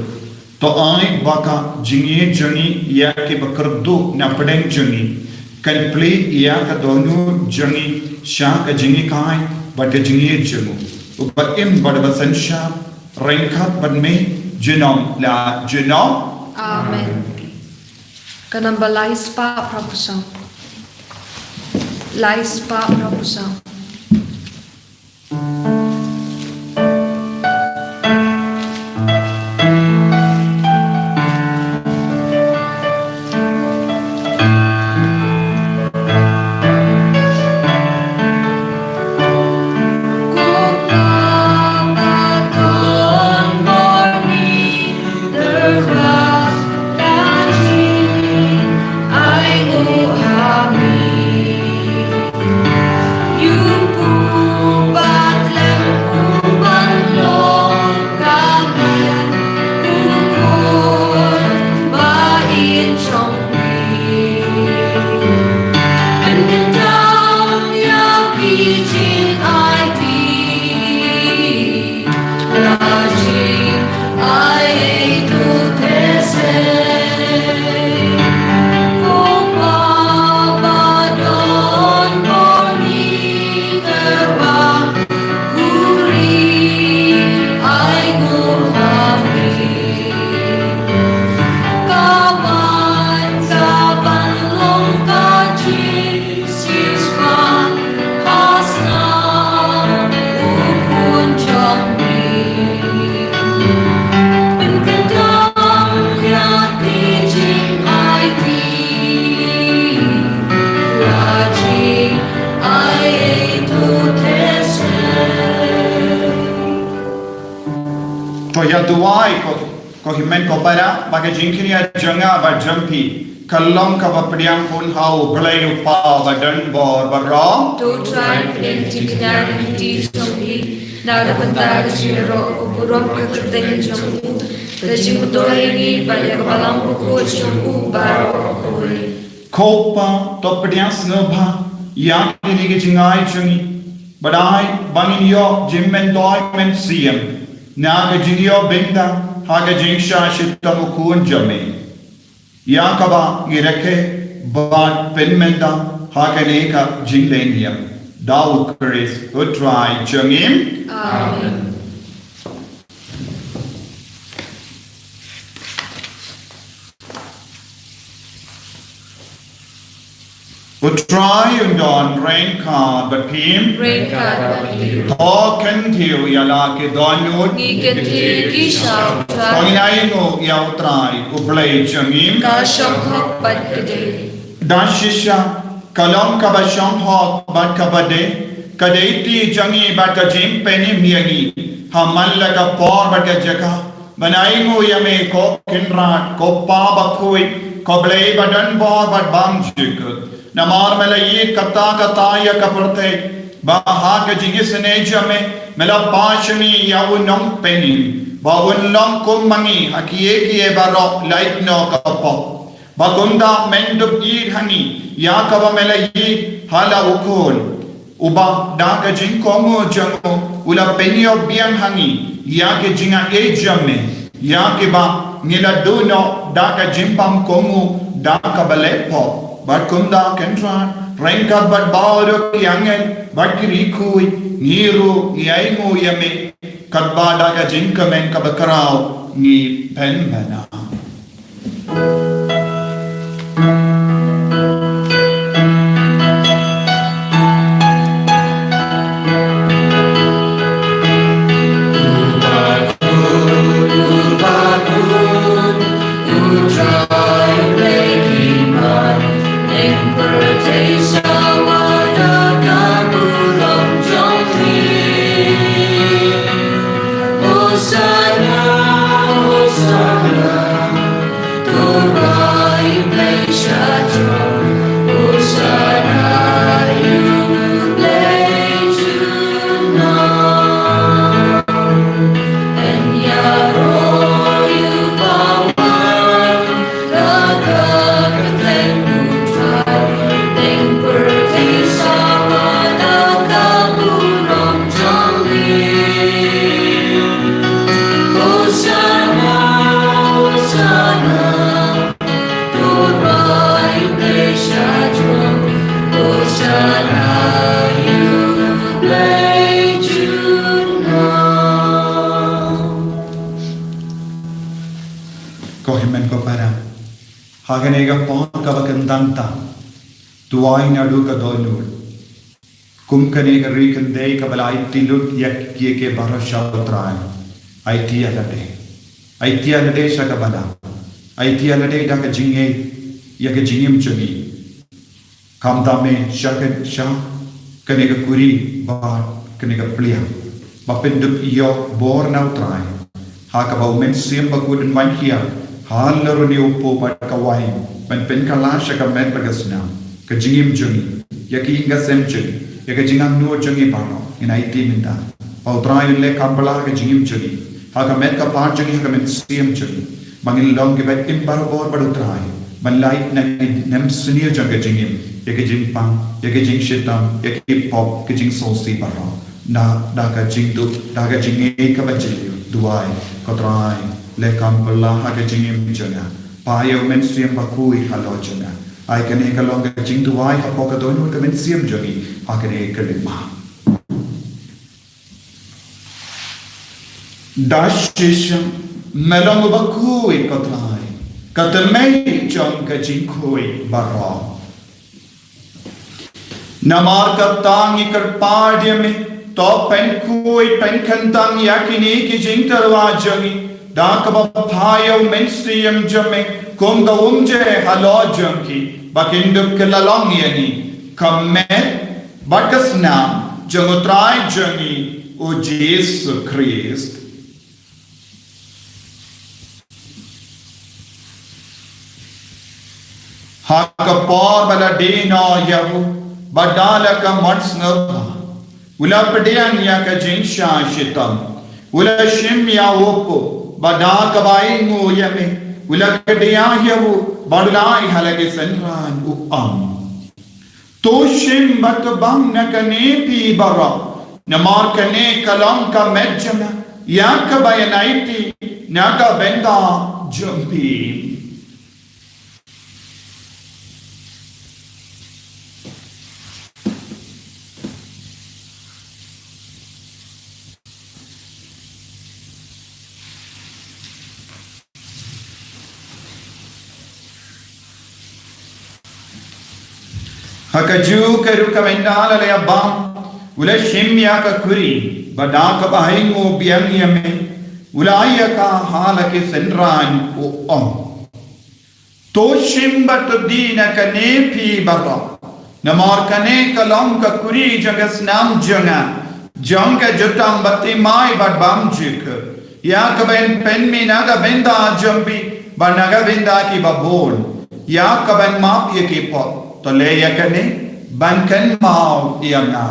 To ai baka jingi jungi ya ke bakardu na padeng jungi kan play ya ka donu jungi sha ka jingi kai bad ka jingi jungu uba im bad basansha rengkat bad me jinom la jinom Amen. Kanamba lais pa prabusang. Lais pa rapusa. ya duai ko himen ko para baga jingkria janga ba jampi kallam ka ba priang hun hau blai pa ba dan bor ba rom to try and tiknar ti sombi na da banda jiro burom ka teng jamu da jing to ni ba ya balam ko jamu ba ko kopa to priang snobha ya ni ge jingai jungi badai bangin yo jimmen doi men siem na ga jingyo benda ha ga jingsha shitamu kun jame ya kaba ngireke ba penmenda ha ga ne ka jinglenia dau kris utrai jangim amen. Utrai undon rain card but pim Rain card bali to kan thiu ya la ke donut ni ke thi ki shau tra Koinai no ya utrai ublai jangim ka sham hok pat de dashisha kalam ka ba sham hok bat ka bade kadeti jangi bat ka jim peni miagi hamal la ka por bat ka jaka banai ngo ya me ko kinrat ko pa ba khui ko blai badan bor bat bang jik namar mela ye kata ya kapurte ba ha ka jingis ne jame mela pashmi ya unong peni ba unong kumangi hakie kie baro like no kapo ba gunda mendub ir hani ya ka ba mela ye hala ukun uba da ka jing komo jango ula penio bian hani ya ke jinga e jame ya ke ba ngila duno da ka jimpam komu da ka balepo but kunda kentra rankat but bauro yangen but kirikui niru yaingu yame kadbada ka jinkamen ka bakarao ni penmana Haganega pon ka bakandanta tuai nadu ka donur kum kane ka ri kan dei ka bala IT lut yak kie ke bara shawtrai IT alade sha ka bala IT alade da ka jinge yak jingim chumi kam da me sha kane ka kuri ba kane ka plia ba pendup iyo bor na utrai ha ka ba men sim ba kudun wan kia hal na runi upo ba ka wai ban pen ka la sha ka men ba gasna ka jingim chumi yak inga sem chumi yak jingam no chumi ba no in IT minda ba utrai le ka bala ka jingim chumi ha ka met ka pa chumi ka men sim chumi bangin long ke ba im bar bor ba utrai ban light na nem senior jang ka jingim yak jing pang yak jing shitam yak hip hop ka jing soul si ba na da ka jing du da ka jing e ka ba jing duai ko trai le kam bala ha ka jing im janga pa yo men sim ba kui halo janga ai ka ne ka long ka jing duai ha po ka don ka men sim jangi ha ka ne ka le ma dashisham melong ba kui ko trai ka te mai jang ka jing kui ba ro namar ka tang ikar paadya me to pen kui pen khantang yakini ki jing tarwa jangi da ka ba phayo men siem jame kom ga umje halo jangi bakindup ke lalong yani kamet bakasna jangutrai jangi o Jesus Christ haka por bala dina yahu badala ka matsna ula pedian ya ka jinsha shitam ula shim ya opo bada ka bai mu yame ula kedia yahu badulai halage senran upam to shim bat bang na kane pi bara namar kane kalam ka medjana ya ka bayanaiti na ka benda jumpi hakaju karu kamendala le abam ula shimya ka kuri bada ka bahingo biangyame ulaya ka halake senran o om to shimbat dina ka nepi barra namar kane kalam ka kuri jagas nam janga janga jutam batti mai bad bam jik ya ka ben pen mi naga benda jambi banaga benda ki babon ya ka ben map ye ki pot to le yakane bankan mau dianga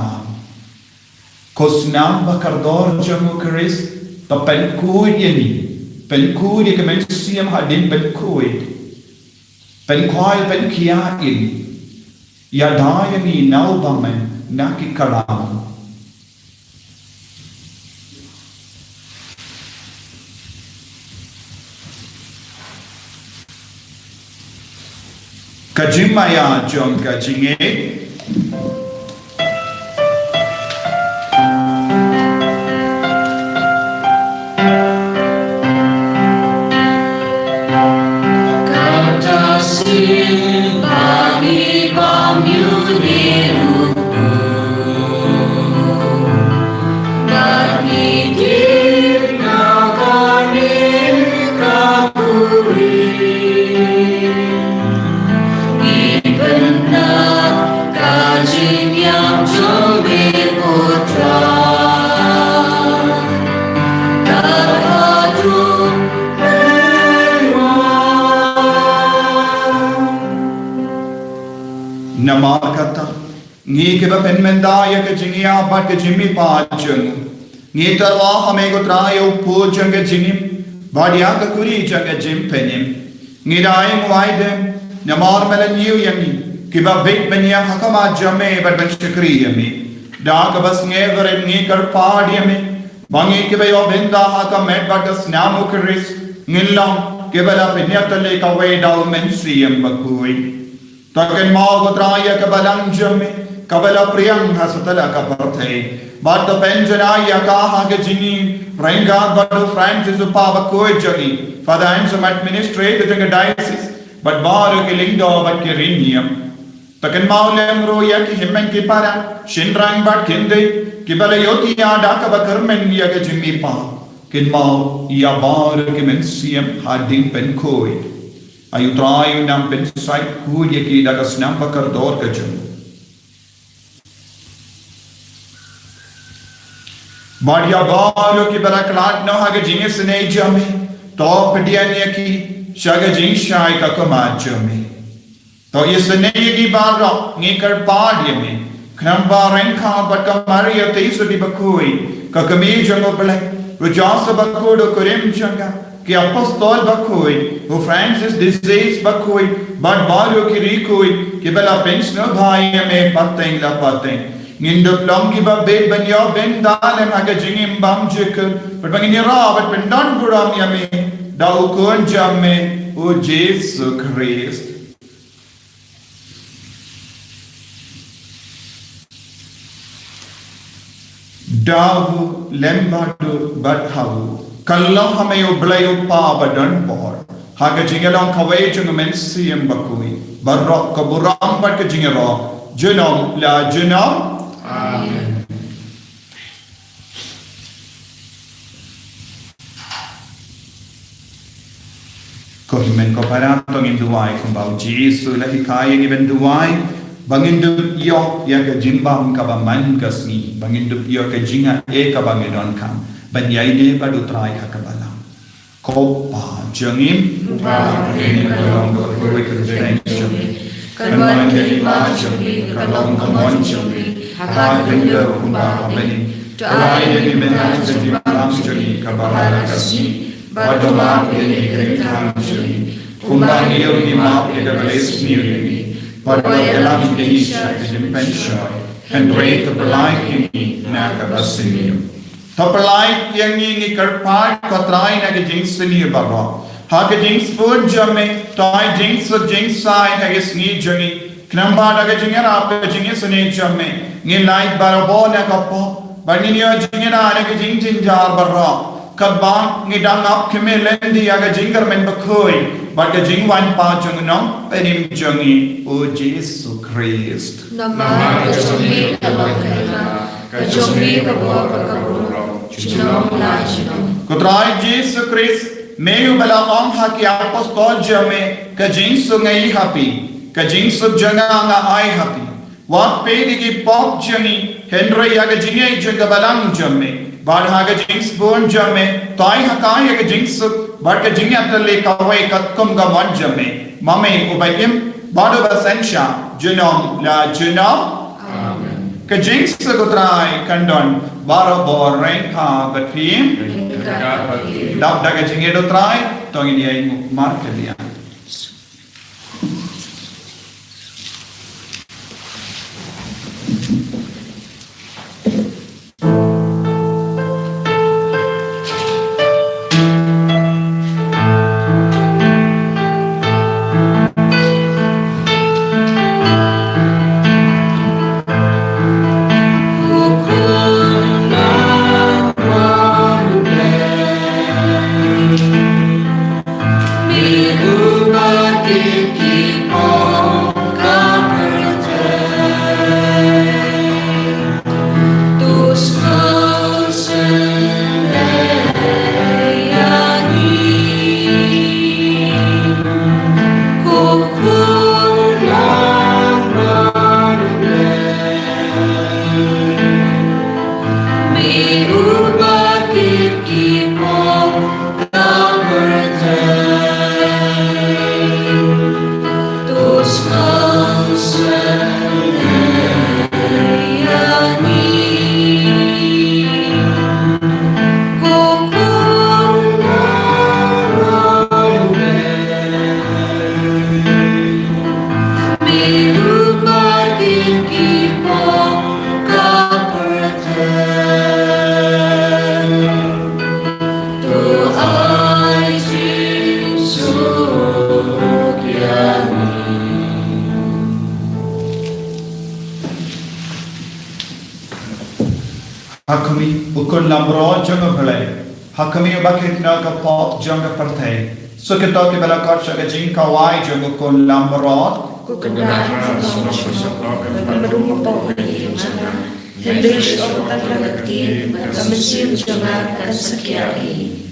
kosnam bakardor jamu Chris to pen kui yani pen kui ke men siam hadin pen kui pen khoi pen kia in ya dayani nau bamen naki karam kajimaya jong kajinge kata sin bagi komuniru bagi dirna kanin kapuri namar kata ngi ke ba pen menda ya ke jingia ba ke jimmi pa jung ngi tarwa hame go trayo pu jung ke jingim ba dia ka kuri jung ke jim penim ngi dai ngwaide namar melan yu yami ke ba big benya hakama jame ba ban shukri yami da ka bas nge gare ngi kar pa diame bangi ke ba yo benda haka met ba das namu kris ngillam ke ba la penya tale ka we dau men siem ba kui taken mau gotraya ka balang jamme kabala priyam hasatala ka parthe bad the penjana ka ha ke jini renga badu francis upava koi jagi father and some administrator the diocese but bar ke lindo but ke rinium Takan mau lemro ya ki himmen ki para shinrang bat kinde ki bala yoti ada ka bakarmen ya ke jimi pa kin mau ya bar ki men siem hading pen koi ayu trai nam pen sai ku ya ki daga snam bakar dor ka jum Maria bar ki bala klat no ha ke jinge sne jame to pedian ya ki shaga jing shai ka ko ma jame तो ये सनेह की बार निकर पार ये में क्रम्बा रंखा बट कमारी अतेइस दी बकोई का कमी जंगो बले रुजास बकोडो करेम जंगा कि अपोस्तल बकोई वो फ्रांसिस डिजीज बकोई बट बारियो की रिकोई कि बला पेंशनर भाई में पत्तें ला पत्तें निंदो प्लंगी बे बनिया बेन दाले मगे जिंगिम बम जिकर बट बंगिनी रा बट पेंडन बुराम या में दाउ कोन जम में ओ जेसु Christ Davu lembadu badhavu kallam hame ublayu pa badan bor haga jingelong kawai jung men siem bakui barok kaburam bad ke jingero junam la junam amen ko himen ko parato ngin duai kumbau Jesu la hikaya ni ben duai Bangindup iyo ya ke jimbam ka ba man kasni bangindup iyo ke jinga e ka ba ngedon kam banyai ne padu trai ha ka bala ko pa jangim pa ne kalong ko ko ke jeng jom kan ke ma jom kalong ko mon jom ha bindu kumba bani trai ne men ha jimbam jom ka ba kasni badoma ne ke kam jom kumba ne yo ni ma ke da bless ni But by allowing the Isha to pension and break the blind in Nakabasini. The blind young in Karpat, Katrai, and a jinx in your baba. Haka jinx food jummy, tie jinx of jinx side, I guess need journey. Knamba, a jinger up, a jinx in a jummy. Near light barabon, a couple, but in your jingera, and a jinx in jar barra. Kabang, nidang up, Kimelendi, a jingerman bakoi. But the jing one part jung no, penim jungi, O Jesu Christ. Nama kajungi kalokela, kajungi kabor kaburo, chinom la chinom. Kutrai Jesu Christ, may you bala om haki apostol jame, kajing sungai happy, kajing sub janga anga I happy. What pedigi pop jungi, Henry yaga jinge jagabalang jame, but haga jinx born jame, tai hakai yaga jinx sub. But the jingatale kawai katkum ga manjame, mame ubayim, badu basensha, junom la junom. Amen. Kajinks gutrai kandon, barabor renka batim, dab daga jingedo trai, tongini markelia. Hakami ukun lambro janga bhalai. Hakami bakit na ka pop janga partay. So kita ke bala kar shaga jing kawai janga kun lambro Kukendahan Madung po Hendish o taglagatin Kamisim jangat kan sakyari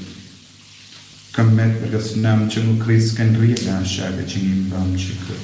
Kamet berkesenam Jung Kris kan Ria Syaga Jingim Ram Chika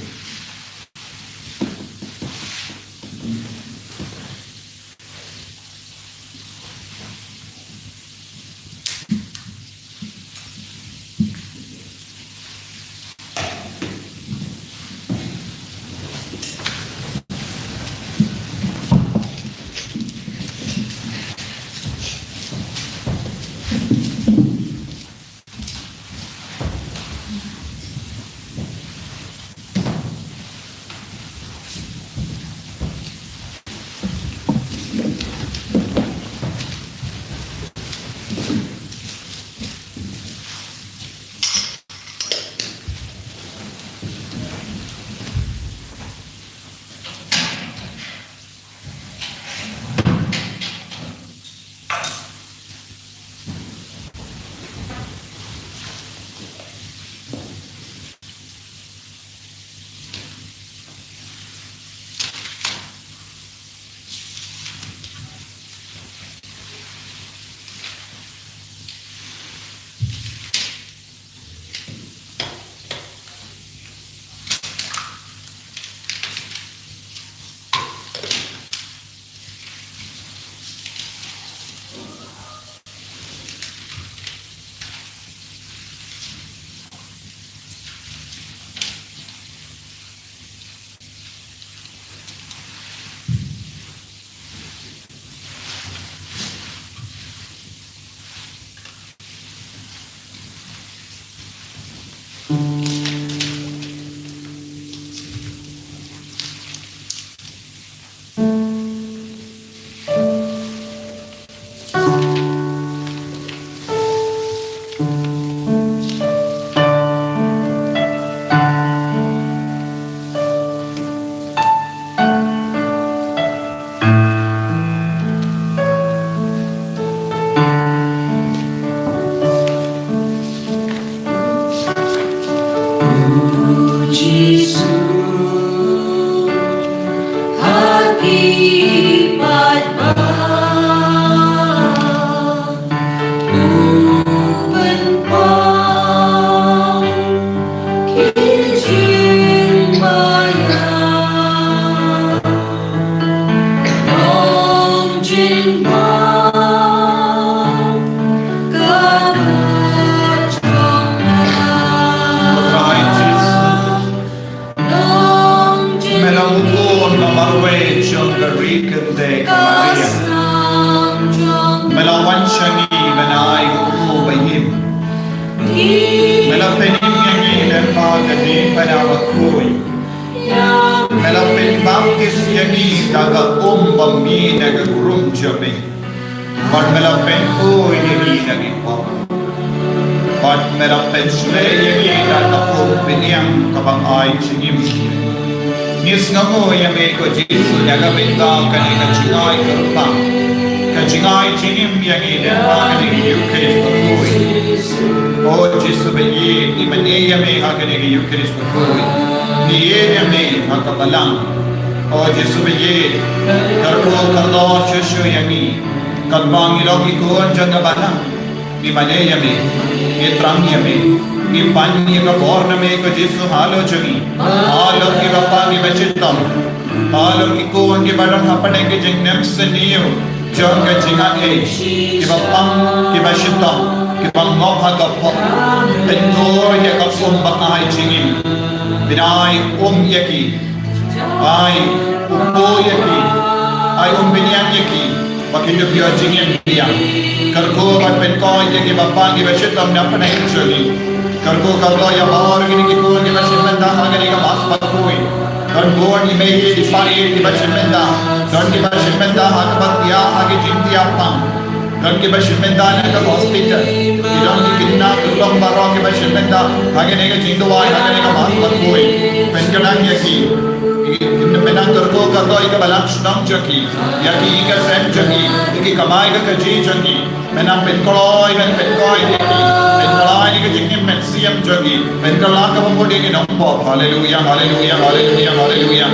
menang penkoi ni penkalai ni kejingin mensiam jogi penkalak kepemudi ni nampak haleluya haleluya haleluya haleluya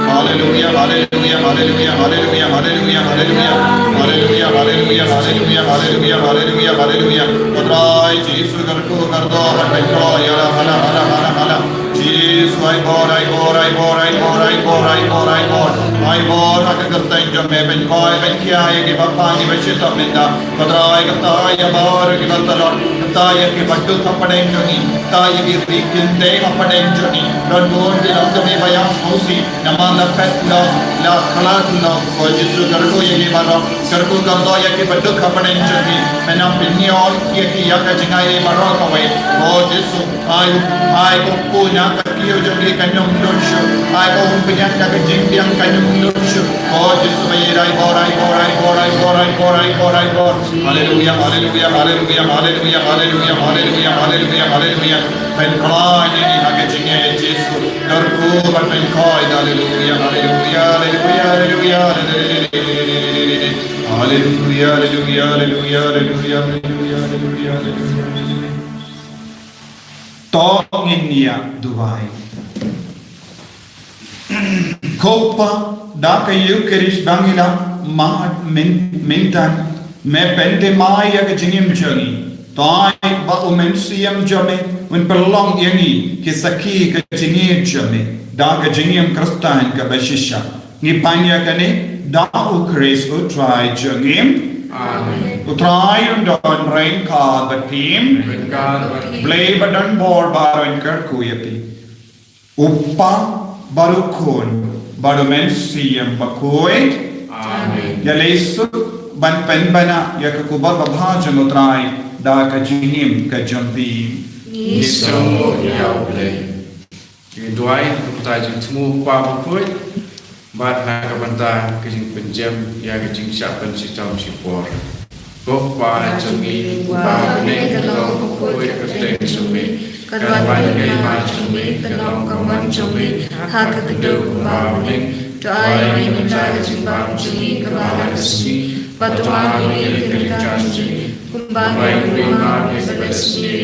haleluya haleluya haleluya haleluya haleluya haleluya haleluya haleluya haleluya haleluya haleluya haleluya Padrai Yesus karku kardo penkalai hala hala hala hala hala Jesus I bor hak kertain jamme penkoi penkiai ke bapa ni bersita minda Padrai kata ya bor ke batalon kata ya ke batu kapadeng joni kata ya ke rikinte kapadeng joni dan bon di dalam kami bayang sausi nama lepet la khalat la ko Yesus karku ya ke baro karku kardo ya ke batu kapadeng joni menam pinniol ya ke ya ka jingai baro kawai oh Yesus ai ko punya kakiyo jodi kanyong lunsyo ai ko humpinyang ka jingdiang kanyong lunsyo oh Yesus bayirai borai haleluya haleluya haleluya haleluya haleluya haleluya haleluya haleluya penkalai ni hak jingai Yesus karku penkalai haleluya haleluya haleluya haleluya haleluya haleluya haleluya haleluya tongin niya duwai kopa da ka Eucharist bangila ma mentan me pente maya ka jingim jangi tai ba umensiam jame un perlong yangi ki saki ka jingi jame da ka jingim kristan ka bashisha ni panya ka ni da u Christ utrai jangim Amen. Utrai undon rain ka batim blay badan bor baron karku yapi uppa barukun barumen siyam bakoy Amen. Ya lesu ban penbana ya kakubar babhajan utrai da ka jingim ka jambi Niso ya blay Duai kutajin temu pa bakoy Bat na kabanta kajing penjam ya kajing siapan si tam si por. Kok pa jangi pa ne kalau koi kateng sumi karwan kai ma sumi kalau kawan sumi hak kedu pa ne doa ni mencari jimbang sumi kawan sumi batuan ni kerja sumi kumbang ni ma ni sebesni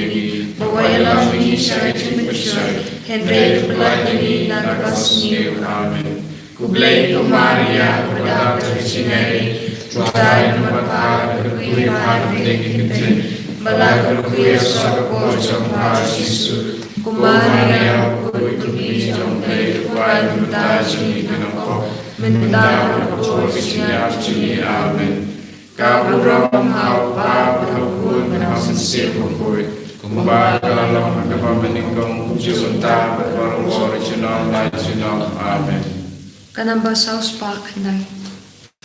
bawalah ni syai mencari Henry pelani nak kasih amin. Kublay ko Maria, wala ka sinay, tuway na magpapag, kuya pag-tingin kitin, malagol kuya sa po sa mga Sisu. Kumaria, kuya kumijang play, tuway na matasing ikan ako, mendaw na po sinayap sini, amen. Kaburang hawpa, berhapun, menhasin kuya, kumbaga lang nagpapamaning kong Diyunta, parang original, amen. Kanamba South Park Night.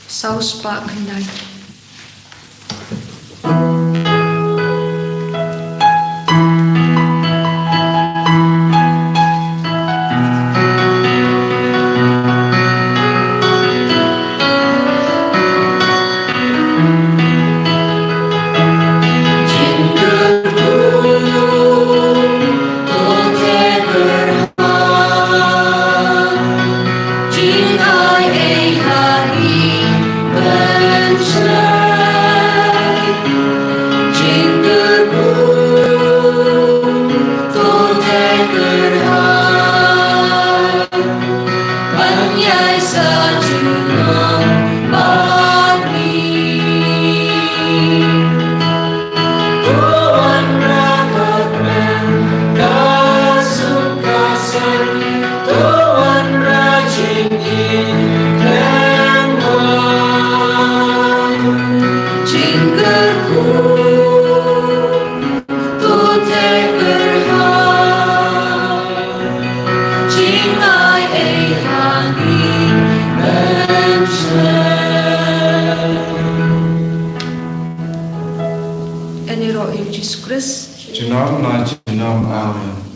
South Park Night. Junam na junam amen.